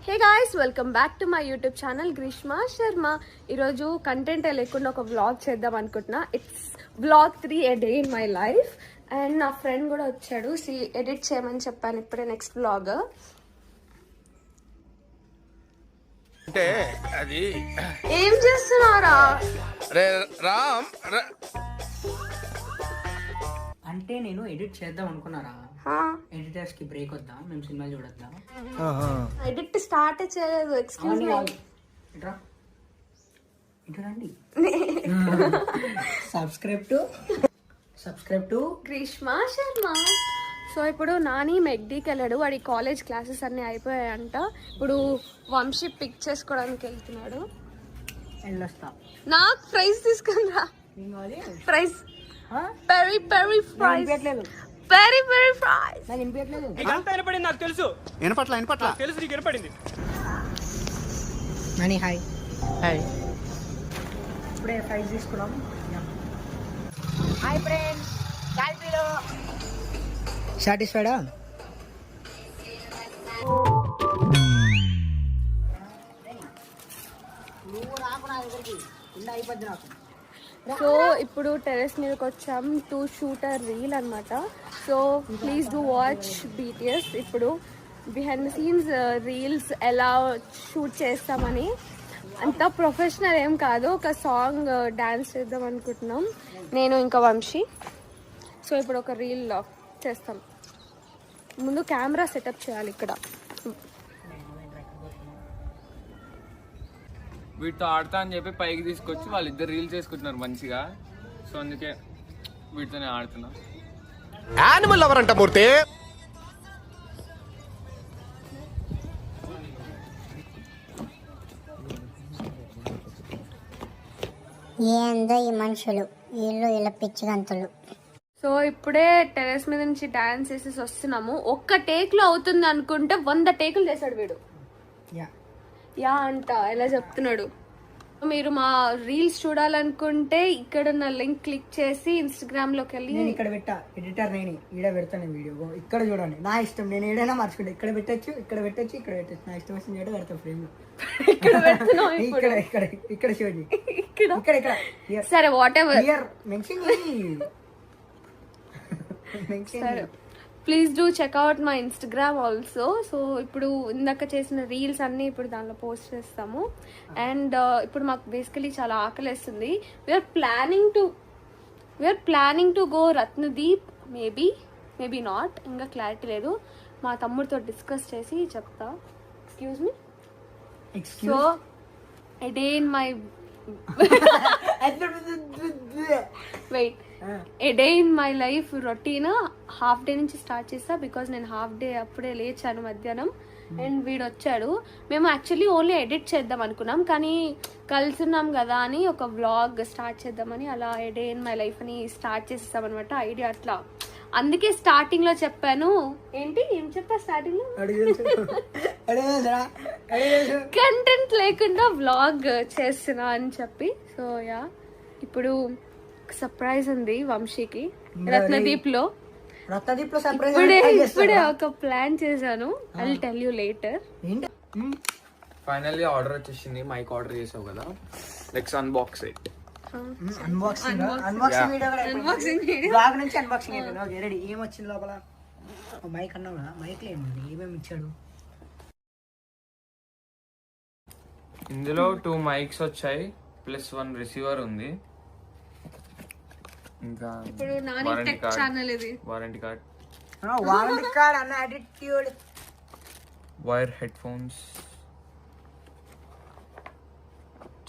Hey guys, welcome back to my YouTube channel గ్రీష్మా శర్మ. ఈరోజు content లేకుండా ఒక వ్లాగ్ చేద్దాం అనుకుంటున్నా. It's vlog 3 a day in my life. And నా ఫ్రెండ్ కూడా వచ్చాడు, ఎడిట్ చేయమని చెప్పాను ఇప్పుడే నెక్స్ట్ వ్లాగ్. అంటే అది ఏం చేస్తున్నారా? రామ్ అంటే నేను ఎడిట్ చేద్దాం అనుకున్నారా? ఎడిటర్స్ కి బ్రేక్ వద్దా? మేము సినిమా చూడొద్దా? ఎడిట్ స్టార్ట్ చేయలేదు. Excuse me. ఇటు రండి. Subscribe to Greeshma Sharma. So ఇప్పుడు నాని మెగ్డీకి వెళ్ళాడు, వాడి కాలేజ్ క్లాసెస్ అన్నీ అయిపోయాయంట. ఇప్పుడు వంశీ పిక్ చేసుకోవడానికి వెళ్తున్నాడు. వెళ్ళొస్తా. నాకు ప్రైజ్ తీసుకురా. Fries peri peri fries. Peri peri fries. నాకు వినిపించట్లేదు. వినపడింది, నాకు తెలుసు. వినపట్ల తెలుసు నీకు వినపడింది. నాని హాయ్. హాయ్. ఇప్పుడే ఫ్రైస్ తీసుకున్నాం. Hi friends. సాటిస్ఫైడా? సో ఇప్పుడు టెరెస్ మీదకి వచ్చాం టు షూట్ అ రీల్ అనమాట. So please do watch BTS. ఇప్పుడు బిహైండ్ ద సీన్స్ రీల్స్ ఎలా షూట్ చేస్తామని. అంత ప్రొఫెషనల్ ఏం కాదు, ఒక సాంగ్ డాన్స్ చేద్దాం అనుకుంటున్నాం నేను ఇంకా వంశీ. సో ఇప్పుడు ఒక రీల్ చేస్తాం. ముందు కెమెరా సెటప్ చేయాలి ఇక్కడ. వీటితో ఆడతా అని చెప్పి పైకి తీసుకొచ్చి వాళ్ళిద్దరు రీల్స్ చేసుకుంటున్నారు మంచిగా. సో అందుకే వీటితోనే ఆడుతున్నా. యానిమల్ ఎవరంట మూర్తి? ఏందో ఈ మనుషులు, వీళ్ళు ఇలా పిచ్చిగంతులు. సో ఇప్పుడే టెరెస్ మీద నుంచి డాన్స్ చేసేసి వస్తున్నాము. ఒక్క టేక్ లో అవుతుంది అనుకుంటే 100 టేకులు చేశాడు వీడు. యా అంట ఎలా చెప్తున్నాడు. మీరు మా రీల్స్ చూడాలనుకుంటే ఇక్కడ ఉన్న లింక్ క్లిక్ చేసి ఇన్స్టాగ్రామ్ లోకి వెళ్ళి. నేను ఇక్కడ పెట్టా, ఎడిటర్ నేను ఈడ పెడతాను వీడియో. ఇక్కడ చూడండి, నా ఇష్టం, నేను ఏదైనా మార్చుకుంటా. ఇక్కడ పెట్టచ్చు, ఇక్కడ పెట్టచ్చు, ఇక్కడ పెట్టచ్చు. నా ఇష్టం వచ్చిన ఏదో పెడతా ఫ్రేమ్ లో. ఇక్కడ పెడుతున్నాం. ఇక్కడ ఇక్కడ ఇక్కడ చూడండి. ఇక్కడ ఇక్కడ సరే వాట్ ఎవర్. మెన్షన్ సరే please do checkout my Instagram also. So ఇప్పుడు ఇందాక చేసిన రీల్స్ అన్నీ ఇప్పుడు దానిలో పోస్ట్ చేస్తాము. అండ్ ఇప్పుడు మాకు బేసికలీ చాలా ఆకలిస్తుంది. We're planning to go Ratnadeep. Maybe not, ఇంకా క్లారిటీ లేదు. మా తమ్ముడితో డిస్కస్ చేసి చెప్తా. Excuse me. So a day in my a day in my life routine half day నుంచి స్టార్ట్ చేస్తా. బికాజ్ నేను హాఫ్ డే అప్పుడే లేచాను మధ్యాహ్నం. అండ్ వీడు వచ్చాడు. మేము యాక్చువల్లీ ఓన్లీ ఎడిట్ చేద్దాం అనుకున్నాం, కానీ కలుసున్నాం కదా అని ఒక వ్లాగ్ స్టార్ట్ చేద్దామని అలా a day in my life అని స్టార్ట్ చేసేస్తాం అనమాట. ఐడియా అట్లా. అందుకే స్టార్టింగ్ లో చెప్పాను. ఏం చెప్పా స్టార్టింగ్ లో? కంటెంట్ లేకుండా వ్లాగ్ చేస్తున్నా అని చెప్పి. సో యా, ఇప్పుడు సర్ప్రైజ్ ఉంది వంశీకి రత్నదీప్ లో. ఇప్పుడే ఒక ప్లాన్ చేశాను. I will tell you later. Finally order వచ్చేసింది. మైక్ ఆర్డర్ చేసావు కదా, లెట్స్ అన్బాక్స్ ఇట్. అన్బాక్సింగ్ నుంచి అన్బాక్సింగ్ అయిపోయింది. Okay ready. ఏం వచ్చింది లోపల? మైక్ అన్నావు కదా, మైక్ లో ఏముంది, ఏమేమి ఇచ్చాడు? ఇందులో 2 మైక్స్ వచ్చాయి, ప్లస్ 1 రిసీవర్ ఉంది. ఇంకా వారంటీ కార్డ్ అన్న attitude. Wire head phones,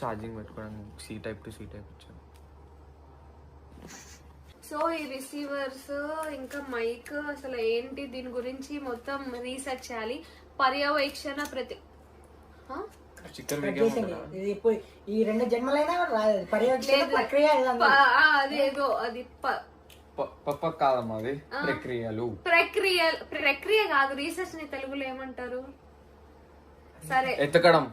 charging పెట్టుకోవడానికి C type to C type వచ్చారు. సో ఈ రిసీవర్స్ ఇంకా మైక్ అసలు ఏంటి, దీని గురించి మొత్తం రీసెర్చ్ చేయాలి. పర్యవేక్షణ ఈ 2 జన్మలైనా పర్యవేక్షణ ప్రక్రియ అదేదో అది కాదమ్మా, అది ప్రక్రియ కాదు. రీసెర్చ్ ని తెలుగులో ఏమంటారు? సరే, ఎత్తకడం.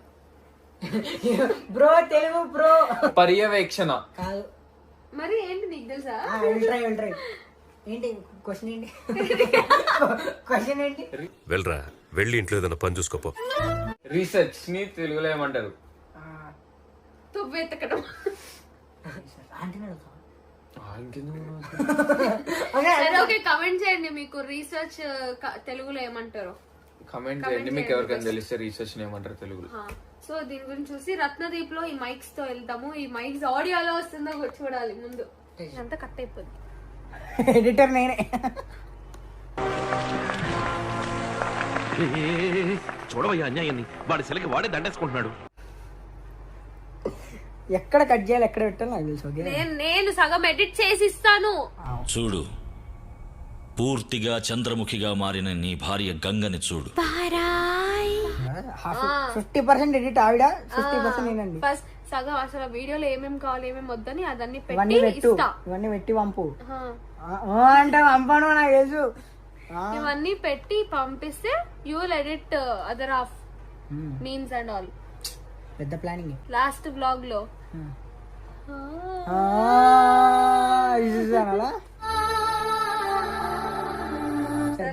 Bro Telugu bro. పర్యవేక్షణ కాదు. మరి ఏంటి నీకు తెలుసా? ఏంటి క్వశ్చన్ ఏంటి? క్వశ్చన్ ఏంటి? వెళ్ళరా వెళ్ళి ఇంట్లో ఏదైనా పని చూసుకోపో. రీసెర్చ్ ని తెలుగులో ఏమంటారు? తువ్వెతకడం. సరే ఓకే, కమెంట్ చేయండి మీకు రీసెర్చ్ తెలుగులో ఏమంటారో. కమెంట్ చేయండి మీకు ఎవరికైనా తెలిస్తే రీసెర్చ్ ఏమంటారు తెలుగులో. సో దీని గురించి చూసి రత్నదీప్ లో ఈ మైక్స్ తో వెళ్తాము. ఈ మైక్స్ ఆడియో ఎలా వస్తుందో చూడాలి ముందు. అంతా కట్ అయిపోద్ది. ఎడిటర్ నేనే. చూడవయ్యా అన్యాయాన్ని, వాడి సెలకి వాడే దండేసుకుంటున్నాడు. ఎక్కడ కట్ చేయాలి ఎక్కడ పెట్టాలి నాకు తెలుసు. నేను సగం ఎడిట్ చేసి ఇస్తాను. చూడు, పూర్తిగా చంద్రముఖిగా మారిన నీ భార్య గంగని చూడు. 50% ఎడిట్ ఆవిడ, 50% నేనండి. ఫస్ట్ సగం అసలు వీడియోలో ఏమేమి కావాలి ఏమేమి వద్దని అదన్నీ ఇవన్నీ పెట్టి పెట్టు, ఇస్తా. ఇవన్నీ పెట్టి పంపు అంటే పంపను నాకు తెలుసు. ఇవన్నీ పెట్టి పంపిస్తే you will edit other half memes and all. పెద్ద ప్లానింగ్. లాస్ట్ వ్లాగ్ లో అలా.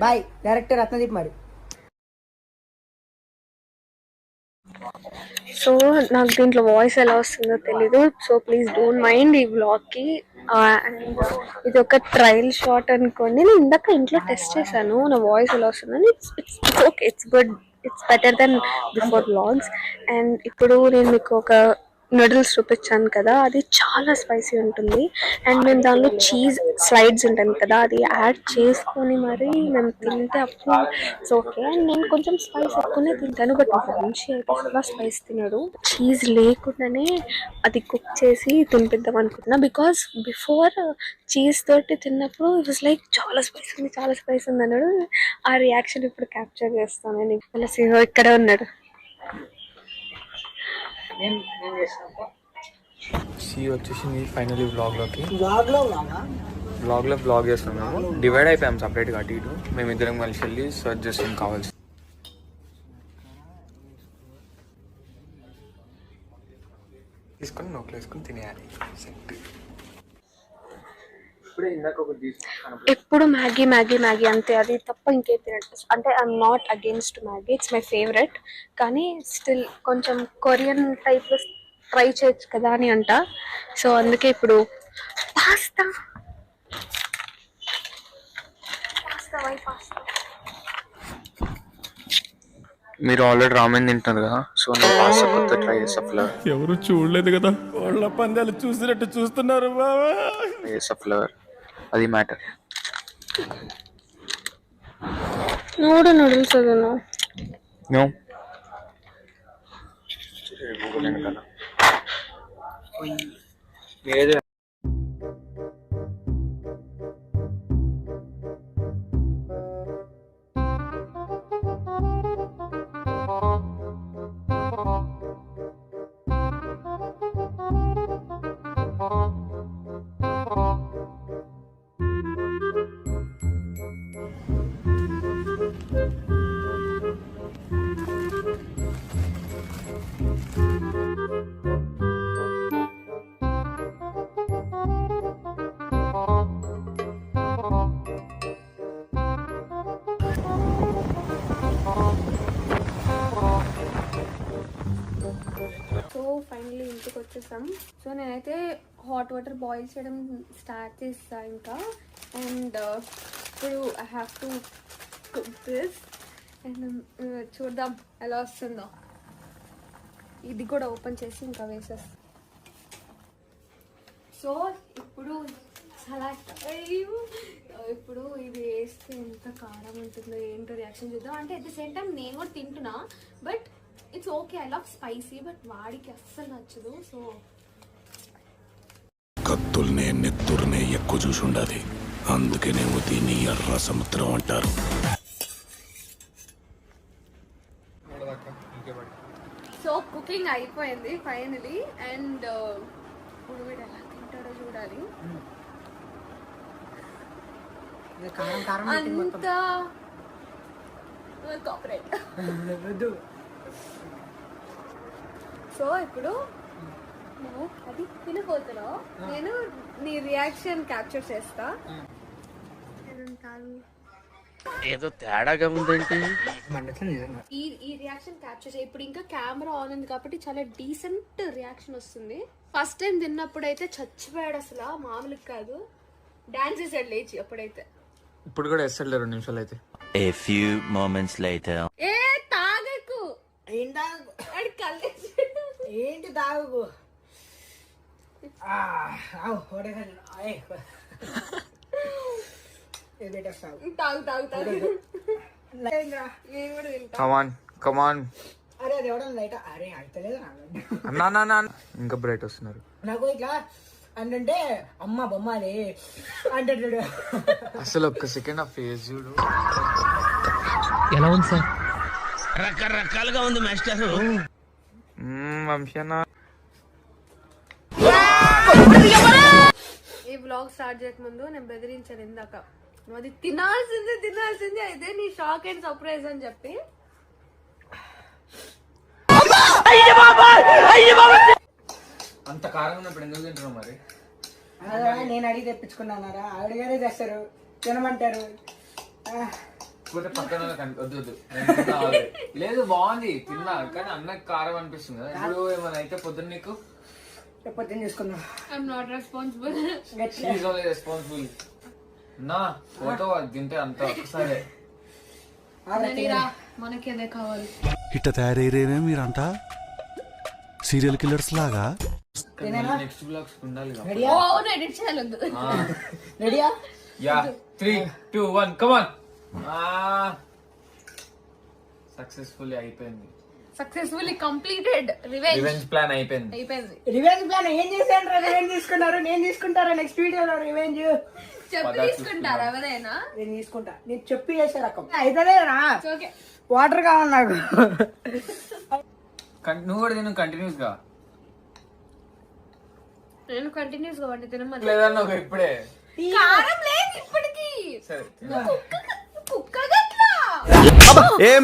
By director Ratnadeep. మరి సో నాకు దీంట్లో వాయిస్ ఎలా వస్తుందో తెలీదు. సో ప్లీజ్ డోంట్ మైండ్ ఈ వ్లాగ్ కి. ఇది ఒక ట్రయల్ షాట్ అనుకోండి. నేను ఇందాక ఇంట్లో టెస్ట్ చేశాను నా వాయిస్ ఎలా వస్తుందని. It's okay, it's good, it's better then before vlogs. And ఇప్పుడు నేను మీకు ఒక నూడిల్స్ చూపించాను కదా, అది చాలా స్పైసీ ఉంటుంది. అండ్ మేము దానిలో చీజ్ స్లైడ్స్ ఉంటాయి కదా, అది యాడ్ చేసుకొని మరి మేము తింటే అప్పుడు ఇట్స్ ఓకే. అండ్ నేను కొంచెం స్పైస్ ఎక్కువనే తింటాను, బట్ మంచి అయితే చాలా స్పైస్ తినడు. చీజ్ లేకుండానే అది కుక్ చేసి తినిపిద్దాం అనుకుంటున్నా. బికాస్ బిఫోర్ చీజ్ తోటి తిన్నప్పుడు ఇట్ వాస్ లైక్ చాలా స్పైస్ ఉంది, చాలా స్పైస్ ఉంది అన్నాడు. ఆ రియాక్షన్ ఇప్పుడు క్యాప్చర్ చేస్తాను నేను. ఇక్కడే ఉన్నాడు. వచ్చేసి ఫైనలీ వ్లాగ్ వ్లాగ్ లో బ్లాగ్ చేస్తాం. మేము డివైడ్ అయిపోయాం సపరేట్గా అటు ఇటు. మేమిద్దరం కలిసి వెళ్ళి సర్చ్ చేస్తాం కావాల్సి. తీసుకొని నోట్లో వేసుకొని తినేయాలి. ఇప్పుడే ఇందాక ఒకటి ఎప్పుడు మ్యాగీ మ్యాగీ మ్యాగీ అంతే, అది తప్ప ఇంకేం తినట్టు. అంటే I'm not against Maggi, it's my favourite. కానీ స్టిల్ కొంచెం కొరియన్ టైప్ ట్రై చేయొచ్చు కదా అని అంట. సో అందుకే ఇప్పుడు పాస్తా. మీరు ఆల్రెడీ రామెన్ తింటున్నారు కదా, సో నేను పాస్తా కొత్త ట్రై చేస్తా. ఫ్లేవర్ ఎవరు చూడలేదు కదా, కోళ్ళ పందాలు చూసినట్టు చూస్తున్నారు బాబా. చేస్తా ఫ్లేవర్, అది మ్యాటర్. నూడిల్స్ అదను మీరేదే. సో ఫైనలీ ఇంటికి వచ్చేసాం. సో నేనైతే హాట్ వాటర్ బాయిల్ చేయడం స్టార్ట్ చేస్తాను ఇంకా. అండ్ ఇప్పుడు I have to cook this. And చూద్దాం ఎలా వస్తుందో. ఇది కూడా ఓపెన్ చేసి ఇంకా వేసేస్తాం. సో ఇప్పుడు ఇప్పుడు ఇది వేస్తే ఎంత కారం ఉంటుందో ఏంటో రియాక్షన్ చూద్దాం. అంటే అట్ ద సేమ్ టైం నేను కూడా తింటున్నా, but it's okay. I love spicy, but వాడికి అస్సలు నచ్చదు. సో కత్తుల్నే నెత్తురునే ఎక్కువ చూసి ఉండాలి, అందుకేనేమో దీన్ని ఎర్ర సముద్రం అంటారు. సో కుకింగ్ అయిపోయింది ఫైనలీ. అండ్ ఇప్పుడు వీడు ఎలా తింటాడో చూడాలి. అంత కాపరేట్. సో ఇప్పుడు నువ్వు అది తినబోతున్నావు, నేను నీ రియాక్షన్ క్యాప్చర్ చేస్తా. ఏదో తేడాగా ఉందంటే మండుతుంది నిజంగా. ఈ రియాక్షన్ క్యాప్చర్ చేయి. ఇప్పుడు ఇంకా కెమెరా ఆన్ ఉంది కాబట్టి చాలా డీసెంట్ రియాక్షన్ వస్తుంది. ఫస్ట్ టైం తిన్నప్పుడు అయితే చచ్చిపోయాడు అసలు, మామూలుగా కాదు. డాన్స్ చేసాడు లేచి అప్పుడైతే. ఇప్పుడు కూడా వేస్తాడు 2 నిమిషాలు అయితే. A few moments later. ఏ తాగకు, ఏం తాగు, వాడి కళ్ళేసి. ఏంటి తాగు. తాగు తాగు తాగు. నేను కూడా తింటా. కమాన్ అరే అది ఎవడం లైట్. అరే అయితలేదు అన్నా ఇంకా బ్రైట్ వస్తున్నారు. నాకు ఇట్లా అంటే అమ్మ బొమ్మాలి అంటాడు. అసలు ఒక్క సెకండ్ ఆ ఫేస్ చూడు. ఎలా ఉంది సార్? రకరకాలుగా ఉంది మాస్టర్. వంశీ అన్న ఈ బ్లాగ్ స్టార్ట్ చేయక ముందు నేను బెదిరించాను ఇందాక, నువ్వు అది తినాల్సిందే అయితే నీ షాక్ అండ్ సర్ప్రైజ్ అని చెప్పి. అంత కారం ఉన్నప్పుడు ఎందుకు తింటున్నావు మరి? నేను అడిగి తెప్పించుకున్నానారా, అడిగానే చేస్తారు, తినమంటారు. పోతే పక్కన వద్దు లేదు, బాగుంది తిన్నా, కానీ అన్నకు కారం అనిపిస్తుంది కదా. ఇప్పుడు ఏమైనా అయితే పొద్దున్న నీకు పొద్దున్న చూసుకుందాం. I'm not responsible. She only responsible. నా ఫోటో తింటే అంత ఒకసారి మనకి అదే కావాలి. ఇట్ట తయారయ్యేనే మీరంతా సీరియల్ కిల్లర్స్ లాగా. నెక్స్ట్ బ్లాగ్స్ ఉండాలి. ఎడిట్ చేయాలొద్దు. రెడీయా? Yeah 3, 2, 1 come on. సక్సెస్ఫుల్లీ అయిపోయింది. Successfully completed. రివెంజ్ ప్లాన్ అయిపోయింది. రివెంజ్ ప్లాన్ ఏం చేశాను? రివెంజ్ తీసుకున్నారు, నేను తీసుకుంటారా నెక్స్ట్ వీడియోలో రివెంజ్? చెప్పి తీసుకుంటారా ఎవరైనా? నేను తీసుకుంటా, నేను చెప్పి చేసే రకం అయితేనా. ఓకే, వాటర్ కావాలి నాకు. నువ్వు కూడా తిను కంటిన్యూస్ గా. నేను కంటిన్యూస్ గా వండి తినమని లేదన్నా ఇప్పుడే కారం లేదు ఇప్పటికి. సరే కుక్క గట్లా ఏం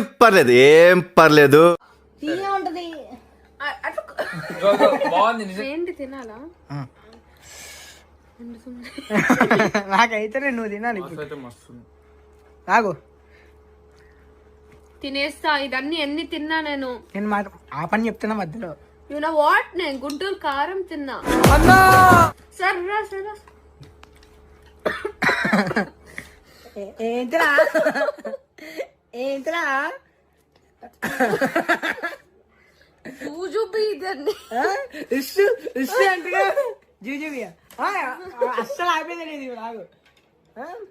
పర్లేదు. తీయ ఉంటది. బాగుంది నిజం. ఏంటి తినాలా? నాకైతే నువ్వు తినాలి. మస్తు నాకు తినేస్తా ఇదన్నీ ఎన్ని తిన్నా నేను. నేను మాట ఆ పని చెప్తున్నా మధ్యలో. యు నో వాట్, నేను గుంటూరు కారం తిన్నా. సర్రా సర్రా. ఏంటిరా ఏంటిరా జూజుబి ఇదన్నీ ఇష్యూ అంటే జూజుబియా అస్సలు ఆపేది ఇది నాకు.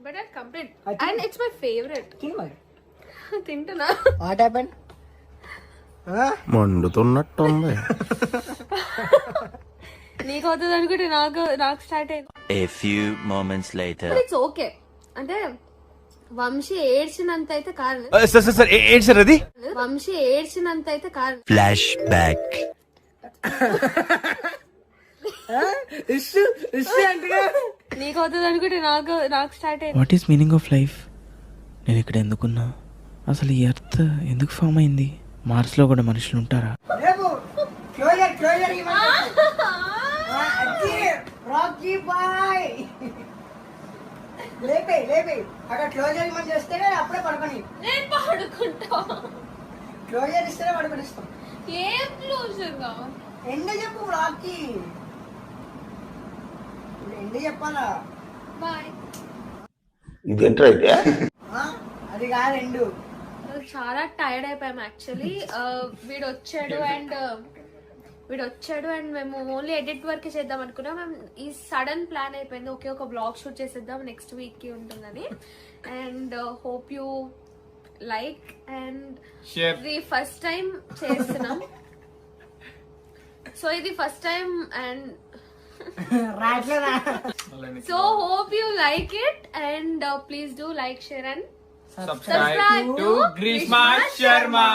But I complete and it's my favourite. మరి తింటున్నా. What happen? మండుతున్నట్టుంది. నీకు అవుతుంది అనుకుంటే నాకు స్టార్ట్ అయింది. A few moments later. It's okay. అంటే వంశీ ఏడ్చినంత అయితే కాదు. సార్ అది వంశీ ఏడ్చినంత అయితే కాదు. Flashback. ఇష్యూ అంటే నీకు అవుతుంది అనుకుంటే నాకు స్టార్ట్ అయింది. What is meaning of life? నేను ఇక్కడ ఎందుకున్నా? అసలు ఈ ఎర్త్ ఎందుకు ఫామ్ అయింది? మార్స్లో కూడా మనుషులు ఉంటారా? రాకీ బాయ్ లేపే అక్కడ క్లోజర్ ఇవ్వమని చేస్తేనే అప్పుడే పడుకొని. నేను పడుకుంటా. క్లోజర్ ఇస్తేనే పడుకొనిస్తాం. ఏం క్లోజర్ కావాలి? ఎండ చెప్పు రాకీ, ఎండ చెప్పాలా? బాయ్. అది కాదు ఎండు. చాలా టైర్డ్ అయిపోయాం యాక్చువల్లీ. వీడు వచ్చాడు అండ్ మేము ఓన్లీ ఎడిట్ వర్క్ చేద్దాం అనుకున్నాం. మేము ఈ సడన్ ప్లాన్ అయిపోయింది, ఓకే ఒక బ్లాగ్ షూట్ చేసేద్దాం నెక్స్ట్ వీక్ కి ఉంటుందని. And hope you like. And ఇది ఫస్ట్ టైం చేస్తున్నాం, సో ఇది first time. And so hope you like it and please do like, share and subscribe to Grishma Sharma.